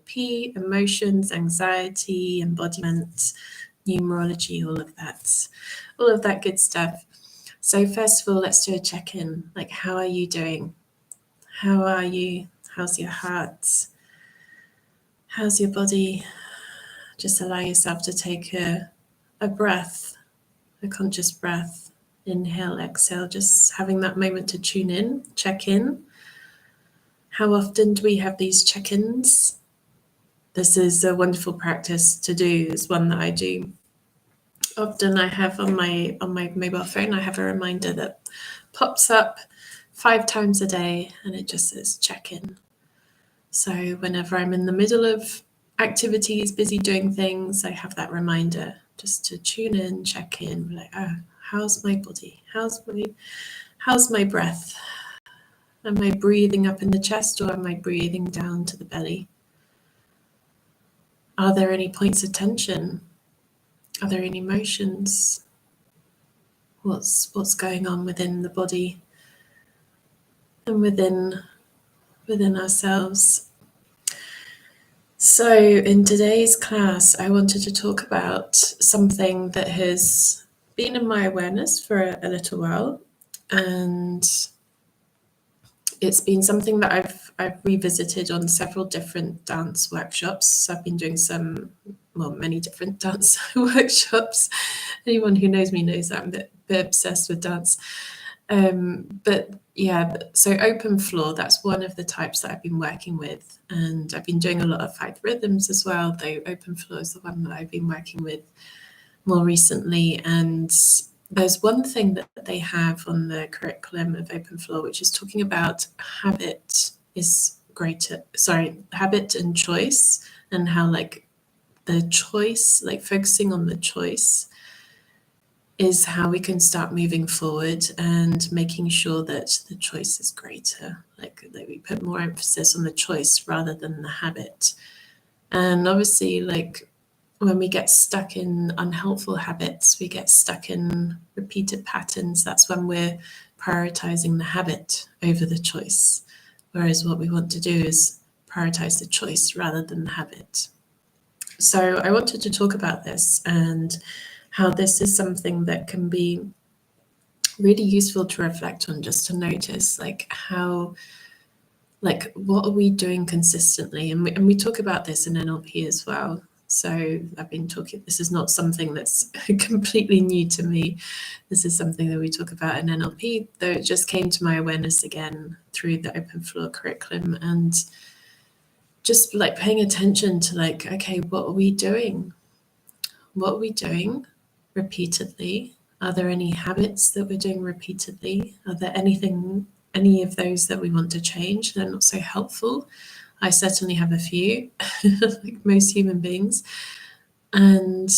NLP, emotions, anxiety, embodiment, numerology, all of that good stuff. So first of all, let's do a check-in. Like, how are you doing? How are you? How's your heart? How's your body? Just allow yourself to take a breath, a conscious breath. Inhale, exhale, just having that moment to tune in, check in. How often do we have these check-ins? This is a wonderful practice to do. It's one that I do often. I have on my mobile phone, I have a reminder that pops up 5 times a day, and it just says check-in. So whenever I'm in the middle of activities, busy doing things, I have that reminder just to tune in, check in, like, oh, how's my body? How's my breath? Am I breathing up in the chest, or am I breathing down to the belly? Are there any points of tension? Are there any emotions? What's going on within the body and within ourselves? So in today's class, I wanted to talk about something that has been in my awareness for a little while, and it's been something that I've revisited on several different dance workshops. So I've been doing many different dance workshops. Anyone who knows me knows that I'm a bit obsessed with dance. So open floor, that's one of the types that I've been working with, and I've been doing a lot of 5 rhythms as well, though open floor is the one that I've been working with more recently. And there's one thing that they have on the curriculum of open floor, which is talking about habit and choice, and how like the choice, like focusing on the choice, is how we can start moving forward and making sure that the choice is greater, like that we put more emphasis on the choice rather than the habit. And obviously, like when we get stuck in unhelpful habits, we get stuck in repeated patterns. That's when we're prioritizing the habit over the choice. Whereas what we want to do is prioritize the choice rather than the habit. So I wanted to talk about this and how this is something that can be really useful to reflect on, just to notice like how, like what are we doing consistently? And we talk about this in NLP as well. So I've been talking, this is not something that's completely new to me. This is something that we talk about in NLP, though it just came to my awareness again through the open floor curriculum, and just like paying attention to like, okay, what are we doing? What are we doing repeatedly? Are there any habits that we're doing repeatedly? Are there any of those that we want to change? They're not so helpful. I certainly have a few, like most human beings. And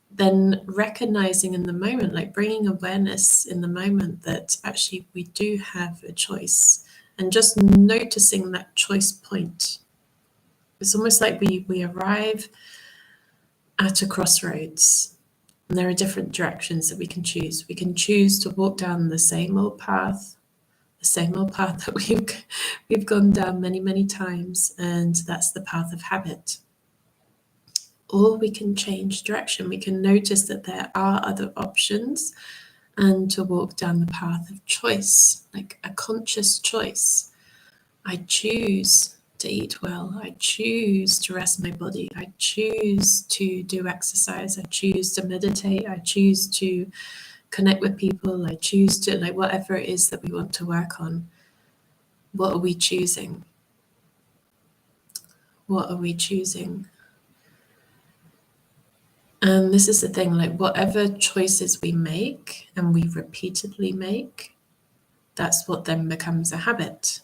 then recognizing in the moment, like bringing awareness in the moment that actually we do have a choice, and just noticing that choice point. It's almost like we arrive at a crossroads, and there are different directions that we can choose. We can choose to walk down the same old path that we've gone down many, many times, and that's the path of habit. Or we can change direction. We can notice that there are other options, and to walk down the path of choice, like a conscious choice. I choose to eat well. I choose to rest my body. I choose to do exercise. I choose to meditate. I choose to connect with people. I choose to, like, whatever it is that we want to work on. What are we choosing? What are we choosing? And this is the thing, like whatever choices we make and we repeatedly make, that's what then becomes a habit.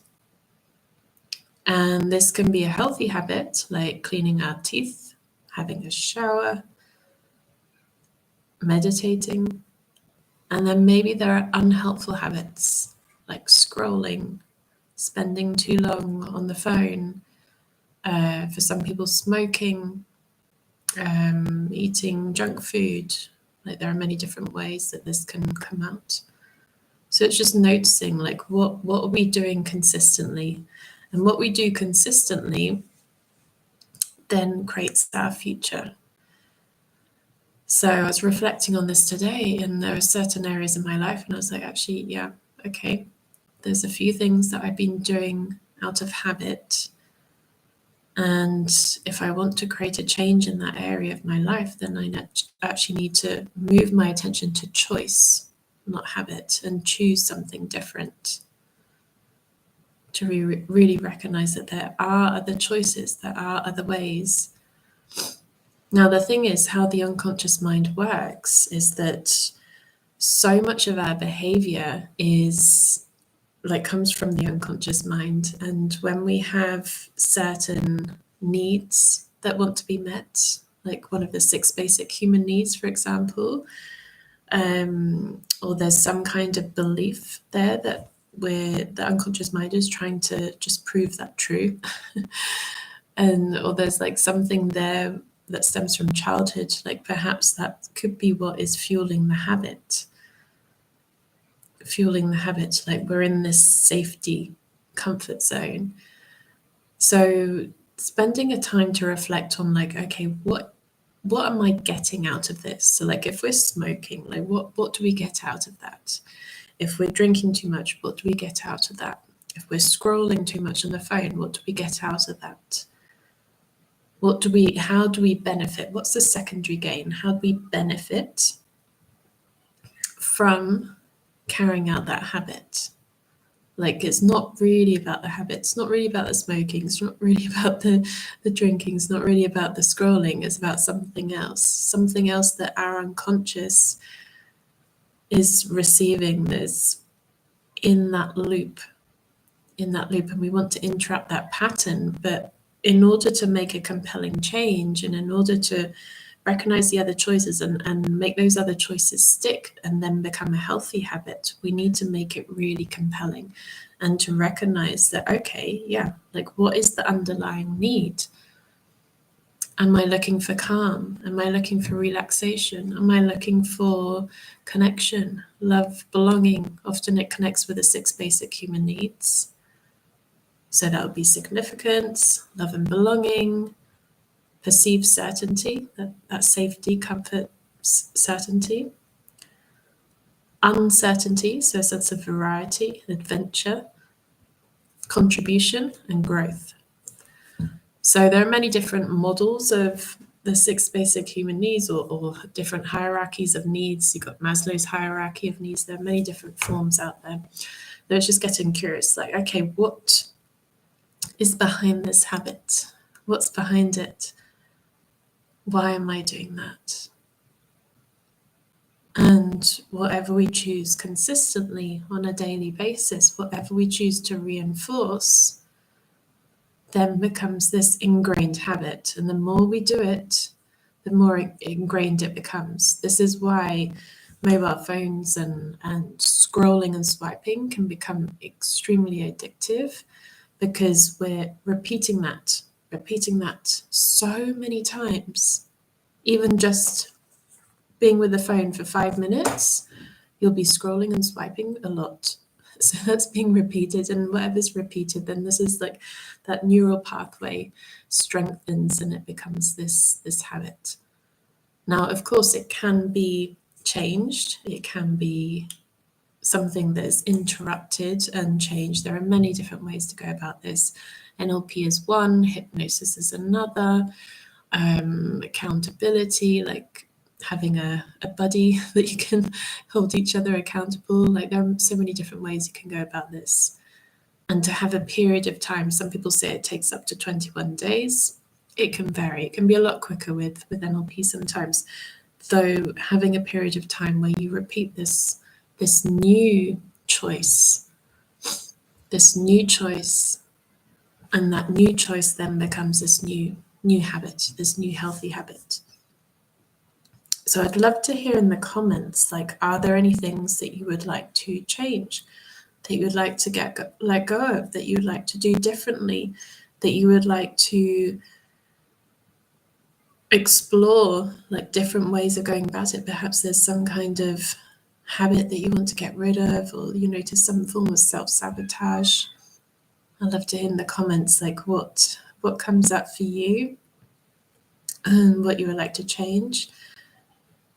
And this can be a healthy habit, like cleaning our teeth, having a shower, meditating. And then maybe there are unhelpful habits, like scrolling, spending too long on the phone, for some people smoking, eating junk food. Like there are many different ways that this can come out. So it's just noticing like what are we doing consistently? And what we do consistently then creates our future. So I was reflecting on this today, and there are certain areas in my life, and I was like, actually, yeah, okay, there's a few things that I've been doing out of habit. And if I want to create a change in that area of my life, then I actually need to move my attention to choice, not habit, and choose something different. To really recognize that there are other choices, there are other ways. Now, the thing is, how the unconscious mind works is that so much of our behavior is comes from the unconscious mind. And when we have certain needs that want to be met, like one of the 6 basic human needs, for example, or there's some kind of belief there that the unconscious mind is trying to just prove that true, or there's something there that stems from childhood, perhaps that could be what is fueling the habit. We're in this safety comfort zone. So spending a time to reflect on okay, what am I getting out of this? So if we're smoking, what do we get out of that? If we're drinking too much, what do we get out of that? If we're scrolling too much on the phone, what do we get out of that? How do we benefit? What's the secondary gain? How do we benefit from carrying out that habit? It's not really about the habit. It's not really about the smoking. It's not really about the drinking. It's not really about the scrolling. It's about something else that our unconscious is receiving this in that loop. And we want to interrupt that pattern. But in order to make a compelling change, and in order to recognize the other choices and make those other choices stick and then become a healthy habit, we need to make it really compelling and to recognize that, okay, yeah, what is the underlying need? Am I looking for calm? Am I looking for relaxation? Am I looking for connection, love, belonging? Often it connects with the 6 basic human needs. So that would be significance, love and belonging, perceived certainty, that safety, comfort, certainty. Uncertainty, so a sense of variety, adventure, contribution, and growth. So there are many different models of the 6 basic human needs, or different hierarchies of needs. You've got Maslow's hierarchy of needs. There are many different forms out there. So it's just getting curious, okay, what is behind this habit? What's behind it? Why am I doing that? And whatever we choose consistently on a daily basis, whatever we choose to reinforce, then becomes this ingrained habit. And the more we do it, the more ingrained it becomes. This is why mobile phones and scrolling and swiping can become extremely addictive, because we're repeating that so many times. Even just being with the phone for 5 minutes, you'll be scrolling and swiping a lot. So that's being repeated, and whatever's repeated, then this is that neural pathway strengthens and it becomes this habit. Now, of course, it can be changed. It can be something that is interrupted and changed. There are many different ways to go about this. NLP is one, hypnosis is another, accountability, having a buddy that you can hold each other accountable. There are so many different ways you can go about this. And to have a period of time, some people say it takes up to 21 days. It can vary. It can be a lot quicker with NLP sometimes. Though having a period of time where you repeat this new choice, and that new choice then becomes this new habit, this new healthy habit. So I'd love to hear in the comments, are there any things that you would like to change, that you would like to let go of, that you would like to do differently, that you would like to explore, different ways of going about it? Perhaps there's some kind of habit that you want to get rid of, or you notice some form of self-sabotage. I'd love to hear in the comments what comes up for you. and what you would like to change.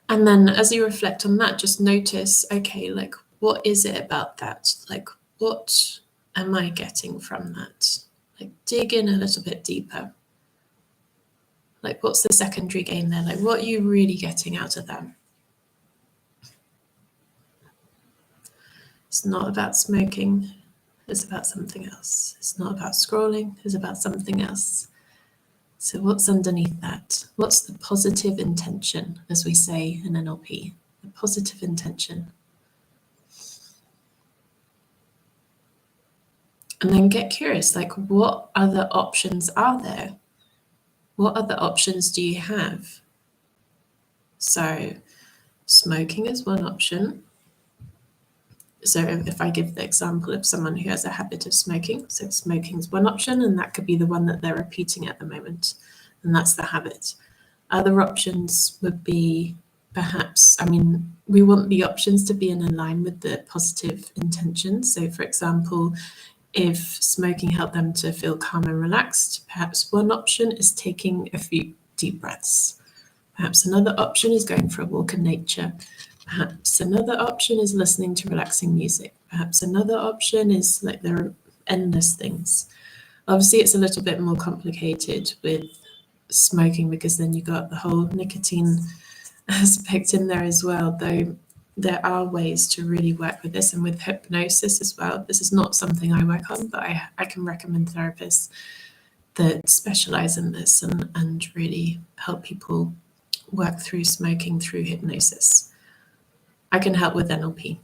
And then as you reflect on that, just notice, okay, like, what is it about that? Like, what am I getting from that? Like, dig in a little bit deeper. Like, what's the secondary gain there? Like, what are you really getting out of that? It's not about smoking, it's about something else. It's not about scrolling, it's about something else. So, what's underneath that? What's the positive intention, as we say in NLP? The positive intention. And then get curious, like, what other options are there? What other options do you have? So, smoking is one option. So, if I give the example of someone who has a habit of smoking, so smoking is one option, and that could be the one that they're repeating at the moment, and that's the habit. Other options would be perhaps, I mean, we want the options to be in line with the positive intention. So, for example, if smoking helped them to feel calm and relaxed, perhaps one option is taking a few deep breaths. Perhaps another option is going for a walk in nature. Perhaps another option is listening to relaxing music. Perhaps another option is, like, there are endless things. Obviously, it's a little bit more complicated with smoking because then you got the whole nicotine aspect in there as well, though there are ways to really work with this, and with hypnosis as well. This is not something I work on, but I can recommend therapists that specialize in this and really help people work through smoking through hypnosis. I can help with NLP.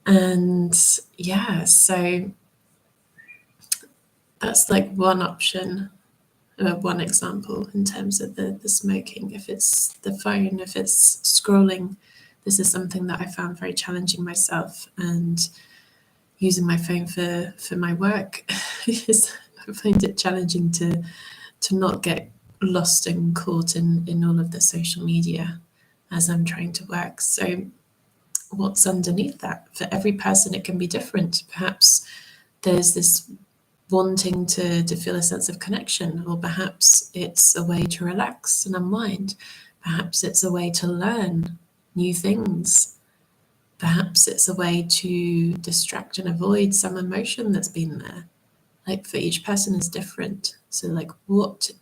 And yeah, so that's like one option, one example in terms of the smoking. If it's the phone, if it's scrolling, this is something that I found very challenging myself. And using my phone for my work, I find it challenging to not get lost and caught in all of the social media as I'm trying to work. So what's underneath that? For every person, it can be different. Perhaps there's this wanting to feel a sense of connection, or perhaps it's a way to relax and unwind. Perhaps it's a way to learn new things. Perhaps it's a way to distract and avoid some emotion that's been there. Like, for each person is different. So, like, what's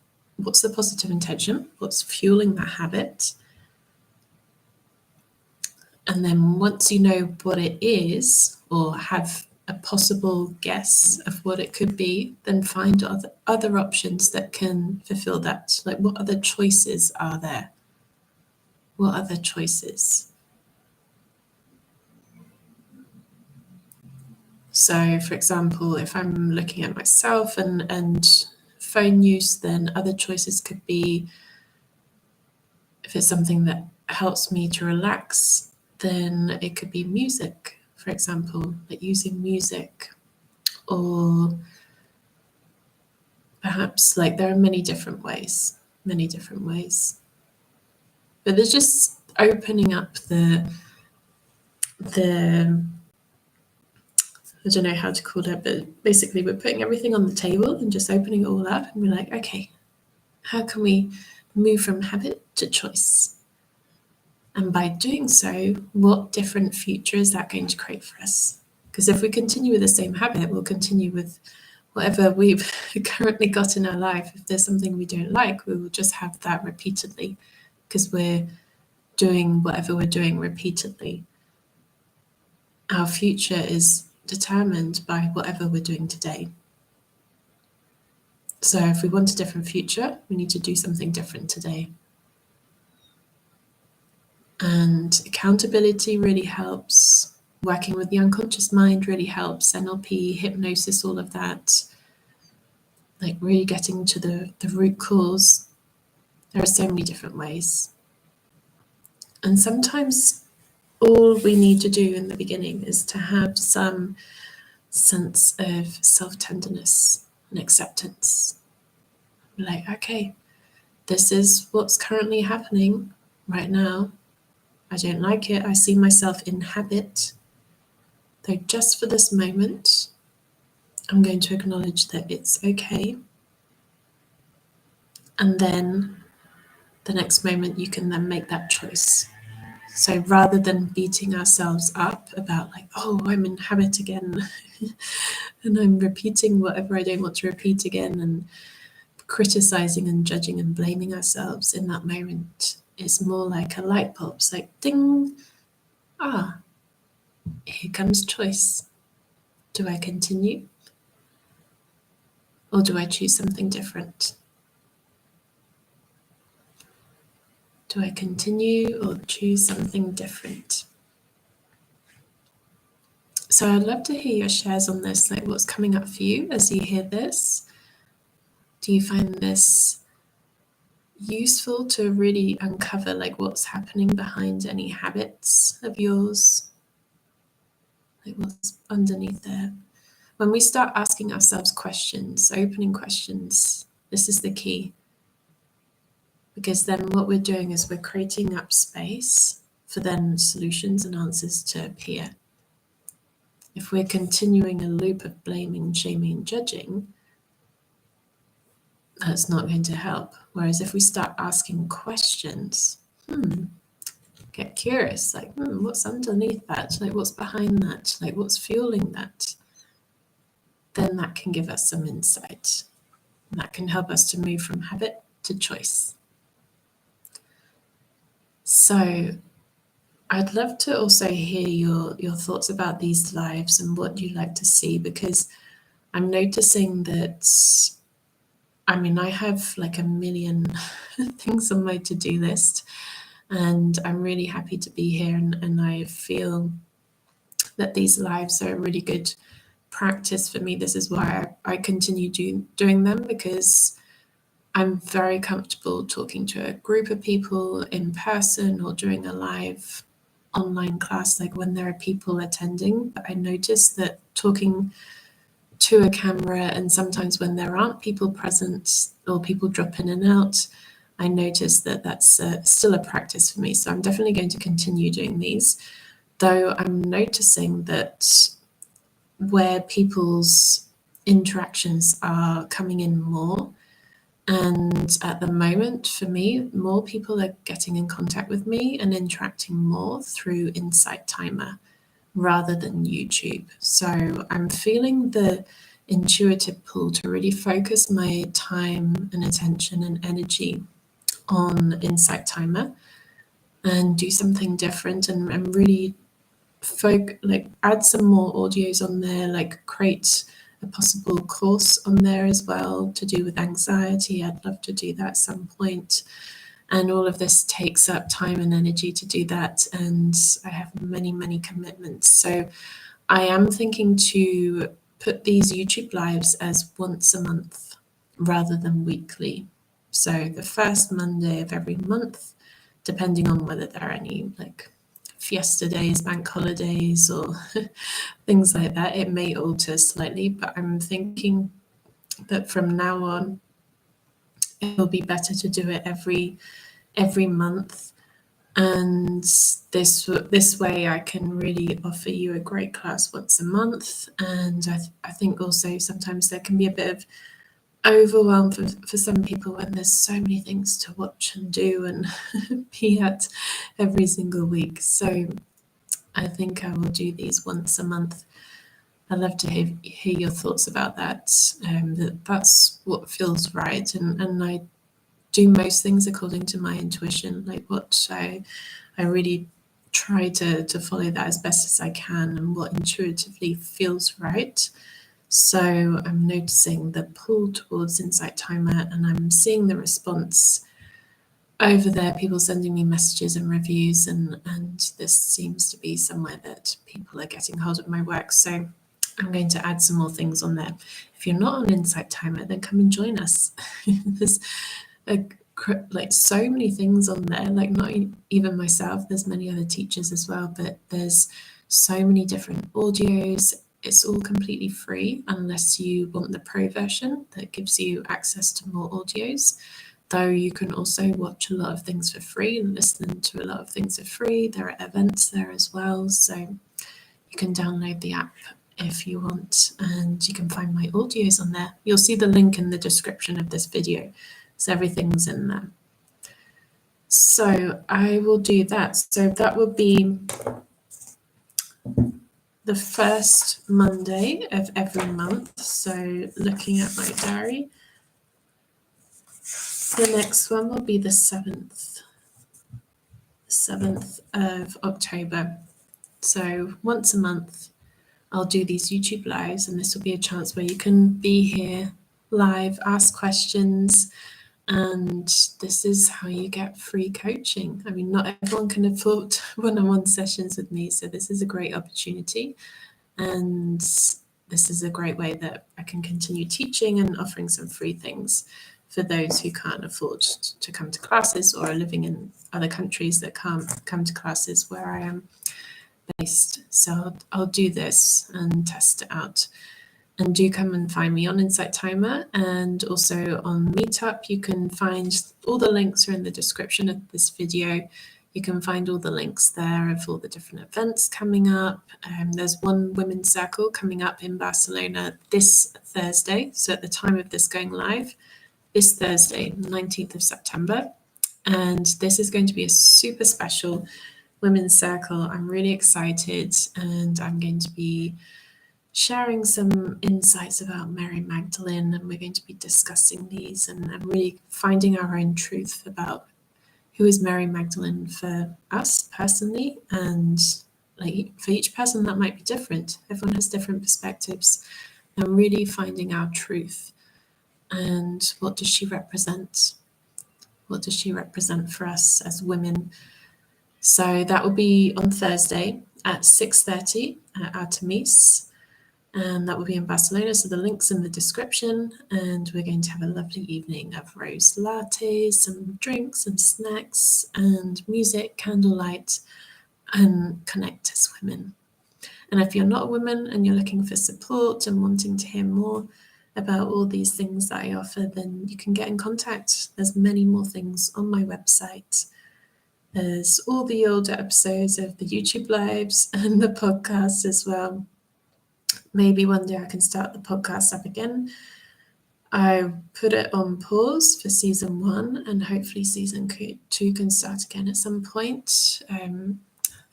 the positive intention? What's fueling that habit? And then once you know what it is, or have a possible guess of what it could be, then find other options that can fulfill that. Like, what other choices are there? What other choices? So, for example, if I'm looking at myself and phone use, then other choices could be, if it's something that helps me to relax, then it could be music, for example, like using music. Or perhaps, like, there are many different ways. But there's just opening up the I don't know how to call it, but basically we're putting everything on the table and just opening it all up, and we're like, okay, how can we move from habit to choice? And by doing so, what different future is that going to create for us? Because if we continue with the same habit, we'll continue with whatever we've currently got in our life. If there's something we don't like, we will just have that repeatedly because we're doing whatever we're doing repeatedly. Our future is determined by whatever we're doing today. So if we want a different future, we need to do something different today. And accountability really helps. Working with the unconscious mind really helps. NLP, hypnosis, all of that. Like, really getting to the root cause. There are so many different ways. And sometimes all we need to do in the beginning is to have some sense of self-tenderness and acceptance. Like, okay, this is what's currently happening right now. I don't like it. I see myself in habit. Though just for this moment, I'm going to acknowledge that it's okay. And then the next moment you can then make that choice. So rather than beating ourselves up about like, oh, I'm in habit again and I'm repeating whatever I don't want to repeat again, and criticizing and judging and blaming ourselves in that moment, is more like a light bulb. It's like, ding, here comes choice. Do I continue? Or do I choose something different? Do I continue or choose something different? So I'd love to hear your shares on this, like what's coming up for you as you hear this. Do you find this useful to really uncover like what's happening behind any habits of yours? Like what's underneath there? When we start asking ourselves questions, opening questions, this is the key. Because then what we're doing is we're creating up space for then solutions and answers to appear. If we're continuing a loop of blaming, shaming, and judging, that's not going to help. Whereas if we start asking questions, get curious, like, what's underneath that? Like, what's behind that? Like, what's fueling that? Then that can give us some insight. And that can help us to move from habit to choice. So I'd love to also hear your thoughts about these lives and what you like to see, because I'm noticing that, I mean, I have like a million things on my to-do list, and I'm really happy to be here, and I feel that these lives are a really good practice for me. This is why I continue doing them, because I'm very comfortable talking to a group of people in person or doing a live online class, like when there are people attending. But I notice that talking to a camera, and sometimes when there aren't people present or people drop in and out, I notice that that's still a practice for me. So I'm definitely going to continue doing these, though I'm noticing that where people's interactions are coming in more, and at the moment, for me, more people are getting in contact with me and interacting more through Insight Timer rather than YouTube. So I'm feeling the intuitive pull to really focus my time and attention and energy on Insight Timer and do something different, and really add some more audios on there, like create a possible course on there as well to do with anxiety. I'd love to do that at some point. And all of this takes up time and energy to do that. And I have many, many commitments. So I am thinking to put these YouTube lives as once a month rather than weekly. So the first Monday of every month, depending on whether there are any like fiesta days, bank holidays, or things like that, it may alter slightly, but I'm thinking that from now on it'll be better to do it every month, and this way I can really offer you a great class once a month. And I think also sometimes there can be a bit of overwhelm for some people when there's so many things to watch and do and be at every single week. So I think I will do these once a month. I'd love to hear your thoughts about that. That's what feels right, and I do most things according to my intuition. Like what I really try to follow that as best as I can, and what intuitively feels right. So I'm noticing the pull towards Insight Timer, and I'm seeing the response over there, people sending me messages and reviews, and this seems to be somewhere that people are getting hold of my work. So I'm going to add some more things on there. If you're not on Insight Timer, then come and join us. There's like so many things on there, like not even myself, there's many other teachers as well, but there's so many different audios. It's all completely free unless you want the pro version that gives you access to more audios, though you can also watch a lot of things for free and listen to a lot of things for free. There are events there as well, so you can download the app if you want, and you can find my audios on there. You'll see the link in the description of this video. So everything's in there. So I will do that. So that will be the first Monday of every month. So looking at my diary, the next one will be the 7th of October. So once a month, I'll do these YouTube lives, and this will be a chance where you can be here live, ask questions, and this is how you get free coaching. I mean, not everyone can afford one-on-one sessions with me, so this is a great opportunity. And this is a great way that I can continue teaching and offering some free things for those who can't afford to come to classes or are living in other countries that can't come to classes where I am based. So I'll do this and test it out. And do come and find me on Insight Timer and also on Meetup. You can find all the links are in the description of this video. You can find all the links there of all the different events coming up. There's one women's circle coming up in Barcelona this Thursday. So at the time of this going live, this Thursday, 19th of September. And this is going to be a super special women's circle. I'm really excited, and I'm going to be sharing some insights about Mary Magdalene, and we're going to be discussing these and really finding our own truth about who is Mary Magdalene for us personally, and like for each person that might be different. Everyone has different perspectives, and really finding our truth and what does she represent? What does she represent for us as women? So that will be on Thursday at 6:30 at Artemis. And that will be in Barcelona. So the link's in the description, and we're going to have a lovely evening of rose lattes, some drinks, some snacks, and music, candlelight, and connect as women. And if you're not a woman and you're looking for support and wanting to hear more about all these things that I offer, then you can get in contact. There's many more things on my website. There's all the older episodes of the YouTube lives and the podcast as well. Maybe one day I can start the podcast up again. I put it on pause for season 1, and hopefully season 2 can start again at some point.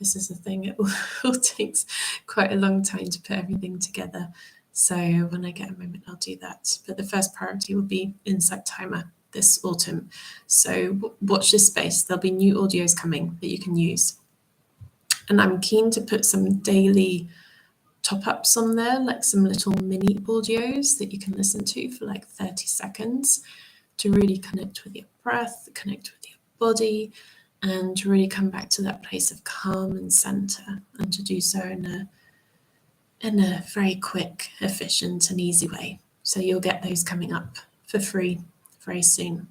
This is the thing, it all takes quite a long time to put everything together. So when I get a moment, I'll do that. But the first priority will be Insight Timer this autumn. So watch this space. There'll be new audios coming that you can use. And I'm keen to put some daily top-ups on there, like some little mini audios that you can listen to for like 30 seconds to really connect with your breath, connect with your body, and to really come back to that place of calm and center, and to do so in a very quick, efficient, and easy way. So you'll get those coming up for free very soon.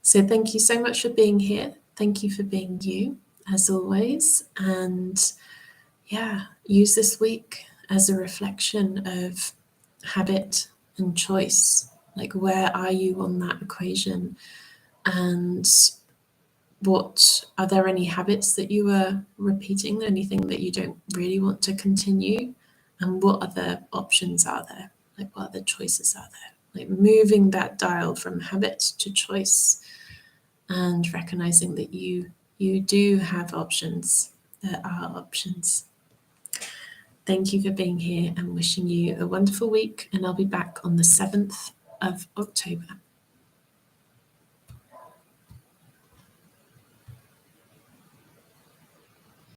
So thank you so much for being here. Thank you for being you, as always. And yeah, use this week as a reflection of habit and choice. Like, where are you on that equation? And are there any habits that you are repeating? Anything that you don't really want to continue? And what other options are there? Like, what other choices are there? Like, moving that dial from habit to choice, and recognizing that you do have options. There are options. Thank you for being here, and wishing you a wonderful week, and I'll be back on the 7th of October.